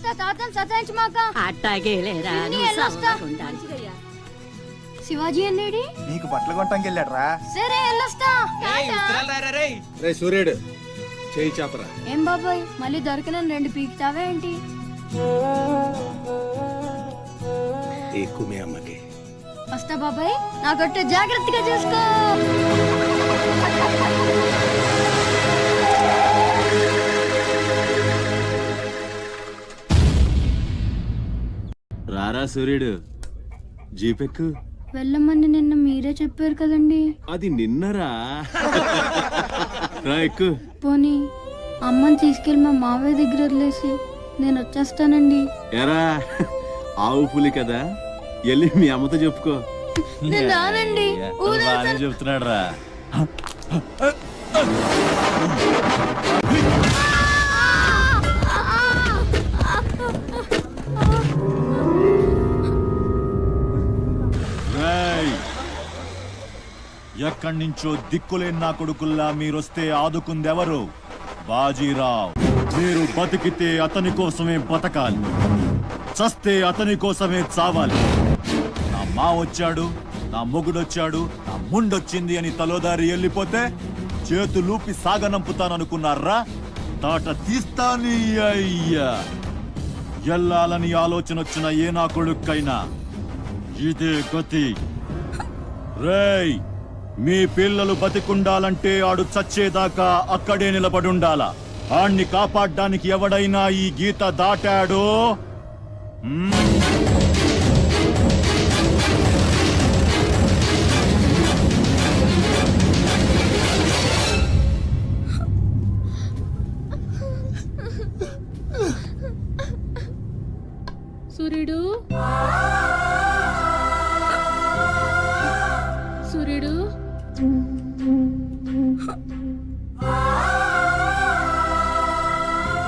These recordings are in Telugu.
వెళ్ళొస్తా తాతను సతాయించమాక. అట్టాగేలేరా శివాజీ అన్నేడి నీకు బట్టలు కొనటానికి వెళ్ళాడరా. సరే వెళ్ళొస్తా. సూర్యుడు చేయి చాపరా. ఏం బాబాయ్ మళ్ళీ దొరికిన 2 పీకుతావే ఏంటి? ఎక్కువ మీ అమ్మకి వస్తా బాబాయ్, నా గట్టు జాగ్రత్తగా చూసుకో. రారా సూర్యుడు, జీపెక్కు. వెళ్ళమని నిన్న మీరే చెప్పారు కదండి. అది నిన్నరా. రా ఎక్కు. పోనీ అమ్మని తీసుకెళ్ళి మా మావయ్య దగ్గర వదిలేసి నేను వచ్చేస్తానండి. ఎరా ఆవు పులి కదా, వెళ్ళి మీ అమ్మతో చెప్పుకో. నేను రానండి. చెప్తున్నాడు రా. ఎక్కడి నుంచో దిక్కులేని నా కొడుకుల్లా మీరొస్తే ఆదుకుందెవరు? బాజీరావ్. మీరు బతికితే అతని కోసమే బతకాలి, చస్తే అతని కోసమే చావాలి. నా మా వచ్చాడు, నా మొగుడొచ్చాడు, నా ముండొచ్చింది అని తలోదారి వెళ్ళిపోతే చేతులూపి సాగనంపుతాననుకున్నారా? తాట తీస్తాని అయ్యా. ఎల్లాలని ఆలోచన వచ్చిన ఏ నా కొడుక్కైనా ఇదే గతి. రేయ్, మీ పిల్లలు బతికుండాలంటే ఆడు చచ్చేదాకా అక్కడే నిలబడుండాలా. ఆణ్ణి కాపాడ్డానికి ఎవడైనా ఈ గీత దాటాడో సూర్యుడు, సూర్యుడు,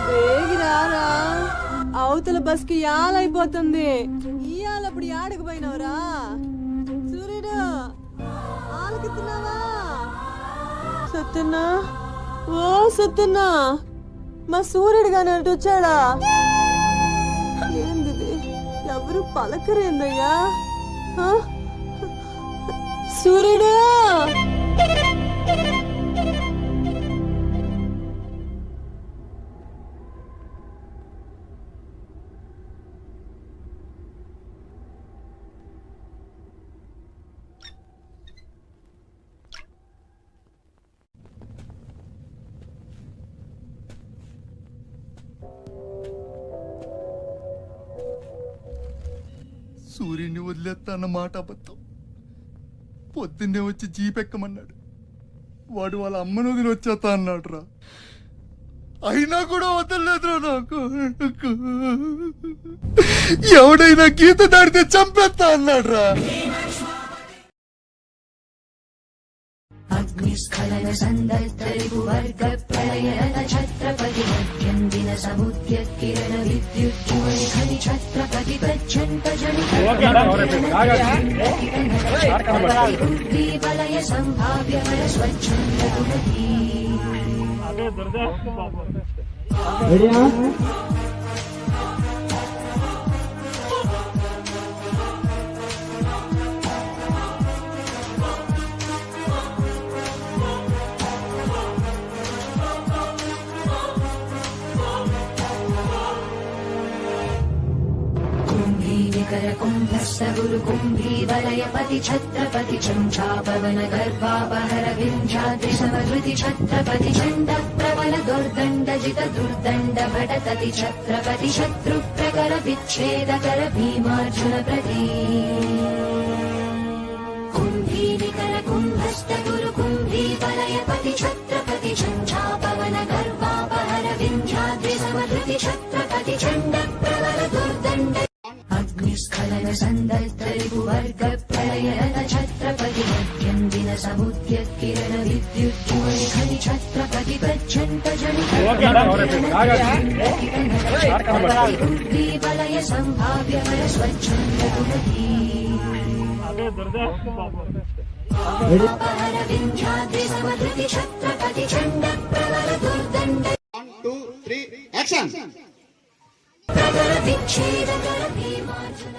వేగిరారా, అవతల బస్ కి యాలైపోతుంది. ఇయాలప్పుడు యాడకు పోయినవరా? సూర్యుడు ఆలకిస్తున్నావా? సత్యన్నా, ఓ సత్యన్నా, మా సూర్యుడు గాని అటు వచ్చాడా? ఏంది ఎవరు పలకరేందయ్యా? సూర్యుడు, సూర్యుడిని వదిలేస్తా అన్న మాట అబద్ధం. పొద్దున్నే వచ్చి జీపెక్కమన్నాడు. వాడు వాళ్ళ అమ్మను వదిలి వచ్చేస్తా అన్నాడు రా. అయినా కూడా వదలలేదురా నాకు. ఎవడైనా గీత దాడితే చంపేస్తా అన్నాడు రా. అగ్నిస్ఖలన సందర్భ ప్రళయన ఛత్రపతి మధ్యందిన సముద్య కిరణ విద్యుత్ ఖని ఛత్రపతి తజ్జంత జనిత వలయ సంభావ్య వర స్వచ్ఛంద గుణీ. కుంభస్థ గురు కుంభీ వలయపతి ఛత్రపతి చంచాపవన గర్భాపహర వింధ్యాద్రి సమధృతి ఛత్రపతి చండ ప్రబల దుర్దండ జిత దుర్దండ భటతతి ఛత్రపతి శత్రు ప్రకర విచ్ఛేదకర భీమార్జున ప్రతి. కుంభీనికర కుంభస్థ గురు కుంభీ వలయపతి ఛత్రపతి చంచాపవన గర్భాపహర వింధ్యాద్రి సమధృతి ఛత్రపతి చండ ప్రబల దుర్దండ అగ్నిస్ఖలన సందర్భ ప్రళయన ఛత్రపతి మధ్యందిన సముద్య కిరణ విద్యుత్ ఖని ఛత్రపతి తజ్జంత జనిత వలయ సంభావ్య వర స్వచ్ఛంద గుణీ. వింధ్యాద్రి సమధృతి ఛత్రపతి చండ ప్రబల దుర్దండ. 1 2 3 యాక్షన్. విచ్ఛేదకర భీమార్జున